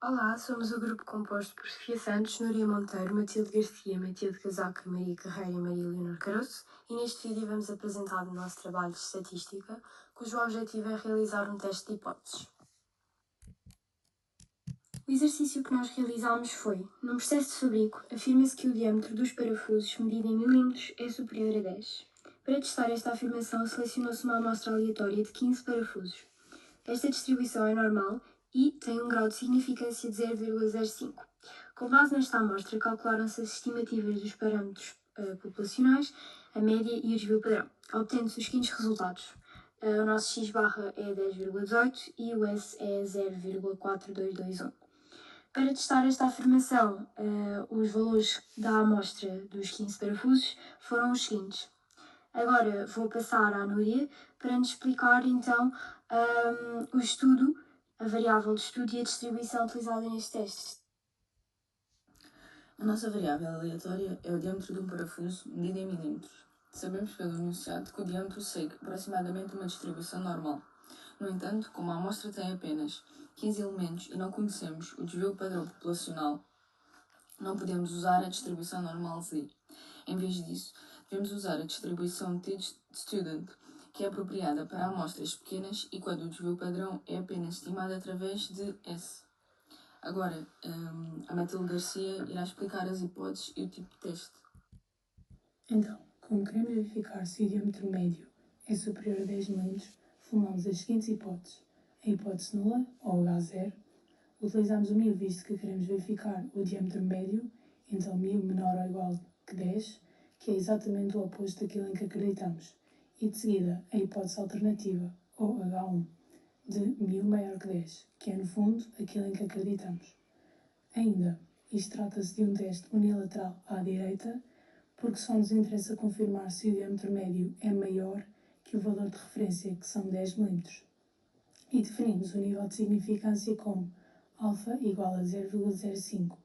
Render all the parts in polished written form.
Olá, somos o grupo composto por Sofia Santos, Núria Monteiro, Matilde Garcia, Matilde Casaca, Maria Carreira e Maria Leonor Caroço, e neste vídeo vamos apresentar o nosso trabalho de estatística, cujo objetivo é realizar um teste de hipóteses. O exercício que nós realizámos foi: num processo de fabrico, afirma-se que o diâmetro dos parafusos medido em milímetros é superior a 10. Para testar esta afirmação, selecionou-se uma amostra aleatória de 15 parafusos. Esta distribuição é normal e tem um grau de significância de 0,05. Com base nesta amostra, calcularam-se as estimativas dos parâmetros populacionais, a média e o desvio padrão, obtendo-se os seguintes resultados. O nosso x barra é 10,18 e o S é 0,4221. Para testar esta afirmação, os valores da amostra dos 15 parafusos foram os seguintes. Agora vou passar à Núria para nos explicar então o estudo, a variável de estudo e a distribuição utilizada nestes testes. A nossa variável aleatória é o diâmetro de um parafuso medido em milímetros. Sabemos pelo enunciado que o diâmetro segue aproximadamente uma distribuição normal. No entanto, como a amostra tem apenas 15 elementos e não conhecemos o desvio padrão populacional, não podemos usar a distribuição normal Z. Em vez disso, devemos usar a distribuição T-student, que é apropriada para amostras pequenas e quando o desvio padrão é apenas estimado através de S. Agora, a Matilde Garcia irá explicar as hipóteses e o tipo de teste. Então, como queremos verificar se o diâmetro médio é superior a 10 mm, formulamos as seguintes hipóteses. A hipótese nula, ou H0, utilizamos o 1000 visto que queremos verificar o diâmetro médio, então 1000 menor ou igual que 10, que é exatamente o oposto daquilo em que acreditamos. E de seguida, a hipótese alternativa, ou H1, de 1000 maior que 10, que é no fundo aquilo em que acreditamos. Ainda, isto trata-se de um teste unilateral à direita, porque só nos interessa confirmar se o diâmetro médio é maior que o valor de referência, que são 10 mm. E definimos o nível de significância como alfa igual a 0,05,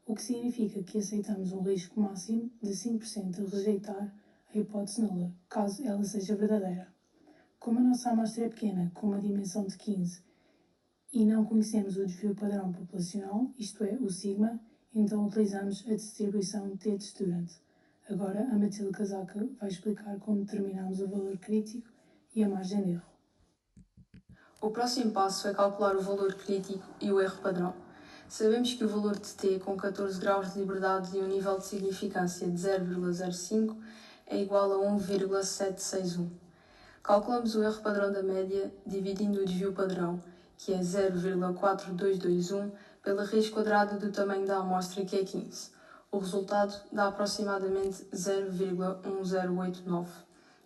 o que significa que aceitamos um risco máximo de 5% de rejeitar a hipótese nula, caso ela seja verdadeira. Como a nossa amostra é pequena, com uma dimensão de 15, e não conhecemos o desvio padrão populacional, isto é, o sigma, então utilizamos a distribuição T-student. Agora a Matilde Casaca vai explicar como determinamos o valor crítico e a margem de erro. O próximo passo é calcular o valor crítico e o erro padrão. Sabemos que o valor de t com 14 graus de liberdade e um nível de significância de 0,05 é igual a 1,761. Calculamos o erro padrão da média dividindo o desvio padrão, que é 0,4221, pela raiz quadrada do tamanho da amostra, que é 15. O resultado dá aproximadamente 0,1089.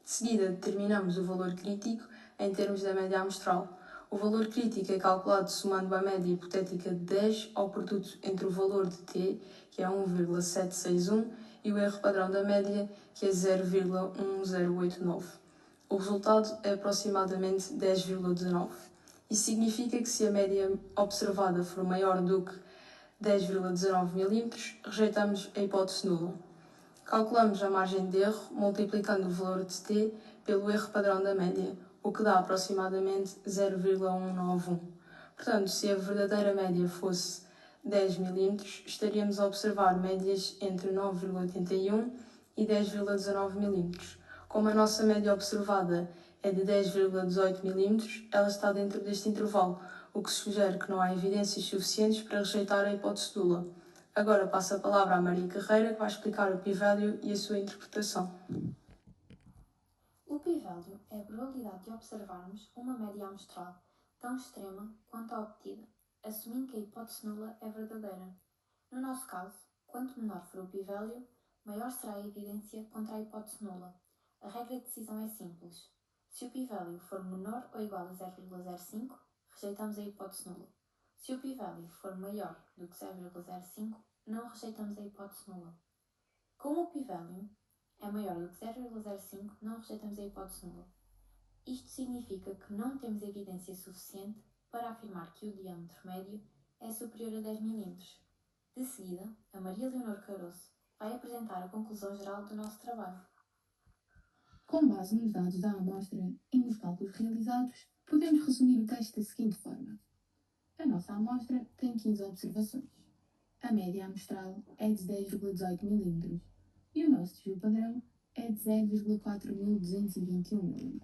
De seguida, determinamos o valor crítico em termos da média amostral. O valor crítico é calculado somando a média hipotética de 10 ao produto entre o valor de t, que é 1,761, e o erro padrão da média, que é 0,1089. O resultado é aproximadamente 10,19. Isso significa que se a média observada for maior do que 10,19 mm, rejeitamos a hipótese nula. Calculamos a margem de erro multiplicando o valor de t pelo erro padrão da média, o que dá aproximadamente 0,191. Portanto, se a verdadeira média fosse 10 mm, estaríamos a observar médias entre 9,81 e 10,19 mm. Como a nossa média observada é de 10,18 mm, ela está dentro deste intervalo, o que sugere que não há evidências suficientes para rejeitar a hipótese nula. Agora passo a palavra à Maria Carreira, que vai explicar o p-value e a sua interpretação. O p-value é a probabilidade de observarmos uma média amostral tão extrema quanto a obtida, assumindo que a hipótese nula é verdadeira. No nosso caso, quanto menor for o p-value, maior será a evidência contra a hipótese nula. A regra de decisão é simples. Se o p-value for menor ou igual a 0,05, rejeitamos a hipótese nula. Se o p-value for maior do que 0,05, não rejeitamos a hipótese nula. Como o p-value é maior do que 0,05, não rejeitamos a hipótese nula. Isto significa que não temos evidência suficiente para afirmar que o diâmetro médio é superior a 10 mm. De seguida, a Maria Leonor Caroço vai apresentar a conclusão geral do nosso trabalho. Com base nos dados da amostra e nos cálculos realizados, podemos resumir o texto da seguinte forma. A nossa amostra tem 15 observações. A média amostral é de 10,18 mm e o nosso desvio padrão é de 0,4221 mm.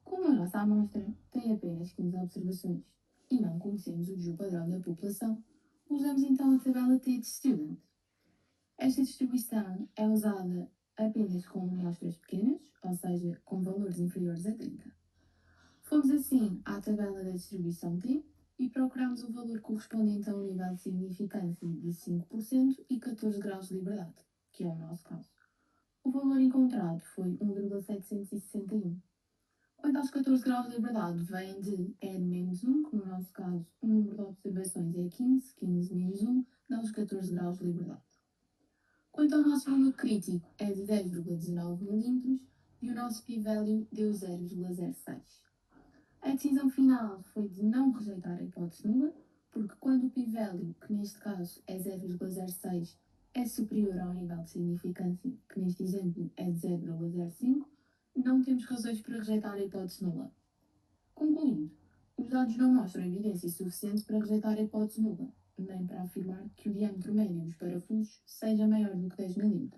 Como a nossa amostra tem apenas 15 observações e não conhecemos o desvio padrão da população, usamos então a tabela T de Student. Esta distribuição é usada apenas com amostras pequenas, ou seja, com valores inferiores a 30. Fomos assim à tabela da distribuição T e procuramos o valor correspondente a um nível de significância de 5% e 14 graus de liberdade, que é o nosso caso. O valor encontrado foi 1,761. Quanto aos 14 graus de liberdade, vêm de N-1, que no nosso caso o número de observações é 15, 15 menos 1, dá os 14 graus de liberdade. Quanto ao nosso valor crítico, é de 10,19 mm e o nosso p-value deu 0,06. A decisão final foi de não rejeitar a hipótese nula, porque quando o p-value, que neste caso é 0,06, é superior ao nível de significância, que neste exemplo é de 0,05, não temos razões para rejeitar a hipótese nula. Concluindo, os dados não mostram evidência suficiente para rejeitar a hipótese nula, nem para afirmar que o diâmetro médio dos parafusos seja maior do que 10 mm.